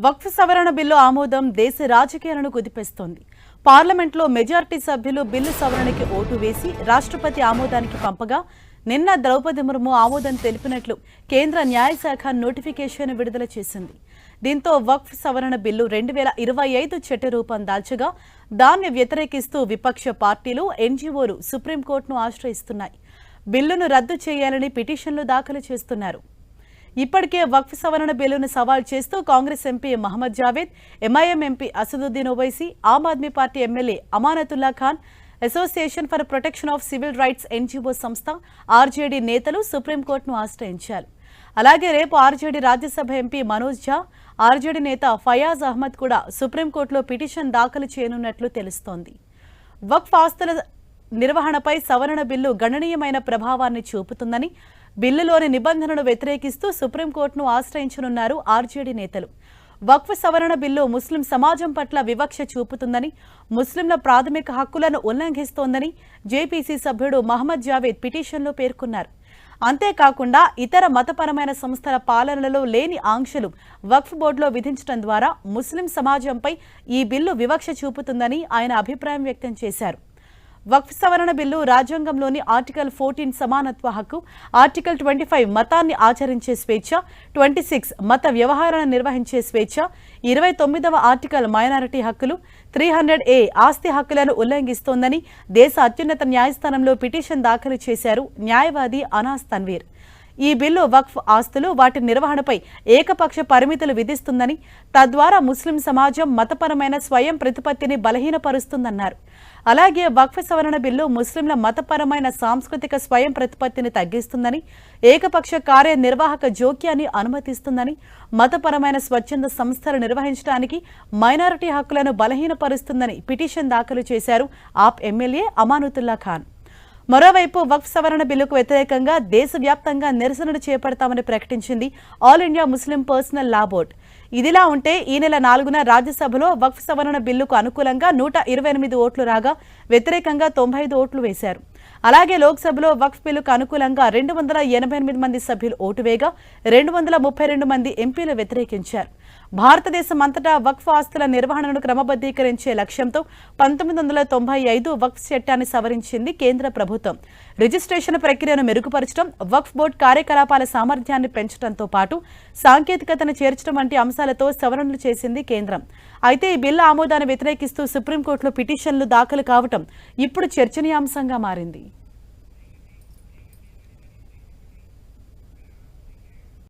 వక్ఫ్ సవరణ బిల్లు ఆమోదం దేశ రాజకీయాలను కుదిపేస్తోంది. పార్లమెంట్లో మెజారిటీ సభ్యులు బిల్లు సవరణకి ఓటు వేసి రాష్ట్రపతి ఆమోదానికి పంపగా నిన్న ద్రౌపది ముర్ము ఆమోదం తెలిపినట్లు కేంద్ర న్యాయశాఖ నోటిఫికేషన్ విడుదల చేసింది. దీంతో వక్ఫ్ సవరణ బిల్లు 2025 చట్ట రూపం దాల్చగా దాన్ని వ్యతిరేకిస్తూ విపక్ష పార్టీలు, ఎన్జీఓలు సుప్రీంకోర్టును ఆశ్రయిస్తున్నాయి. బిల్లును రద్దు చేయాలని పిటిషన్లు దాఖలు చేస్తున్నారు. ఇప్పటికే వక్ఫ్ సవరణ బిల్లును సవాల్ చేస్తూ Congress MP Mohammed Javed, MIM MP Asaduddin Owaisi, Aam Aadmi party MLA Amanatullah Khan, association for protection of civil rights NGO సంస్థ, ఆర్జేడీ నేతలు సుప్రీంకోర్టును ఆశ్రయించారు. అలాగే రేపు RJD Rajya Sabha MP Manoj Jha, RJD నేత ఫయాజ్ అహ్మద్ కూడా సుప్రీంకోర్టులో పిటిషన్ దాఖలు చేయనున్నట్లు తెలుస్తోంది. వక్ఫ్ ఆస్తుల నిర్వహణపై సవరణ బిల్లు గణనీయమైన ప్రభావాన్ని చూపుతుందని, బిల్లులోని నిబంధనను వ్యతిరేకిస్తూ సుప్రీంకోర్టును ఆశ్రయించనున్నారు ఆర్జేడీ నేతలు. వక్ఫ్ సవరణ బిల్లు ముస్లిం సమాజం పట్ల వివక్ష చూపుతుందని, ముస్లింల ప్రాథమిక హక్కులను ఉల్లంఘిస్తోందని జేపీసీ సభ్యుడు మహమ్మద్ జావేద్ పిటిషన్లో పేర్కొన్నారు. అంతేకాకుండా ఇతర మతపరమైన సంస్థల పాలనలో లేని ఆంక్షలు వక్ఫ్ బోర్డులో విధించడం ద్వారా ముస్లిం సమాజంపై ఈ బిల్లు వివక్ష చూపుతుందని ఆయన అభిప్రాయం వ్యక్తం చేశారు. వక్ఫ్ సవరణ బిల్లు రాజ్యాంగంలోని ఆర్టికల్ 14 సమానత్వ హక్కు, ఆర్టికల్ 25 మతాన్ని ఆచరించే స్వేచ్ఛ, 26 మత వ్యవహారాలను నిర్వహించే స్వేచ్ఛ, 29వ ఆర్టికల్ మైనారిటీ హక్కులు, 300A ఆస్తి హక్కులను ఉల్లంఘిస్తోందని దేశ అత్యున్నత న్యాయస్థానంలో పిటిషన్ దాఖలు చేశారు న్యాయవాది అనాస్ తన్వీర్. ఈ బిల్లు వక్ఫ్ ఆస్తులు, వాటి నిర్వహణపై ఏకపక్ష పరిమితులు విధిస్తుందని, తద్వారా ముస్లిం సమాజం మతపరమైన స్వయం ప్రతిపత్తిని బలహీనపరుస్తుందన్నారు. అలాగే వక్ఫ్ సవరణ బిల్లు ముస్లింల మతపరమైన సాంస్కృతిక స్వయం ప్రతిపత్తిని తగ్గిస్తుందని, ఏకపక్ష కార్యనిర్వాహక జోక్యాన్ని అనుమతిస్తుందని, మతపరమైన స్వచ్ఛంద సంస్థలు నిర్వహించడానికి మైనారిటీ హక్కులను బలహీనపరుస్తుందని పిటిషన్ దాఖలు చేశారు ఆప్ ఎమ్మెల్యే అమానతుల్లా ఖాన్. మరోవైపు వక్ఫ్ సవరణ బిల్లుకు వ్యతిరేకంగా దేశవ్యాప్తంగా నిరసనలు చేపడతామని ప్రకటించింది ఆల్ ఇండియా ముస్లిం పర్సనల్ లా బోర్డ్. ఇదిలా ఉంటే ఈ నెల 4న రాజ్యసభలో వక్ఫ్ సవరణ బిల్లుకు అనుకూలంగా 128 ఓట్లు రాగా వ్యతిరేకంగా 95 ఓట్లు వేశారు. అలాగే లోక్సభలో వక్ఫ్ బిల్లుకు అనుకూలంగా 288 మంది సభ్యులు ఓటు వేగా 232 మంది ఎంపీలు వ్యతిరేకించారు. భారతదేశం అంతటా వక్ఫ్ ఆస్తుల నిర్వహణను క్రమబద్ధీకరించే లక్ష్యంతో 1995 వక్ఫ్ చట్టాన్ని సవరించింది కేంద్ర ప్రభుత్వం. రిజిస్ట్రేషన్ ప్రక్రియను మెరుగుపరచడం, వక్ఫ్ బోర్డు కార్యకలాపాల సామర్థ్యాన్ని పెంచడంతో పాటు సాంకేతికతను చేర్చడం వంటి అంశాలతో సవరణలు చేసింది కేంద్రం. అయితే ఈ బిల్లు ఆమోదాన్ని వ్యతిరేకిస్తూ సుప్రీంకోర్టులో పిటిషన్లు దాఖలు కావటం ఇప్పుడు చర్చనీయాంశంగా మారింది.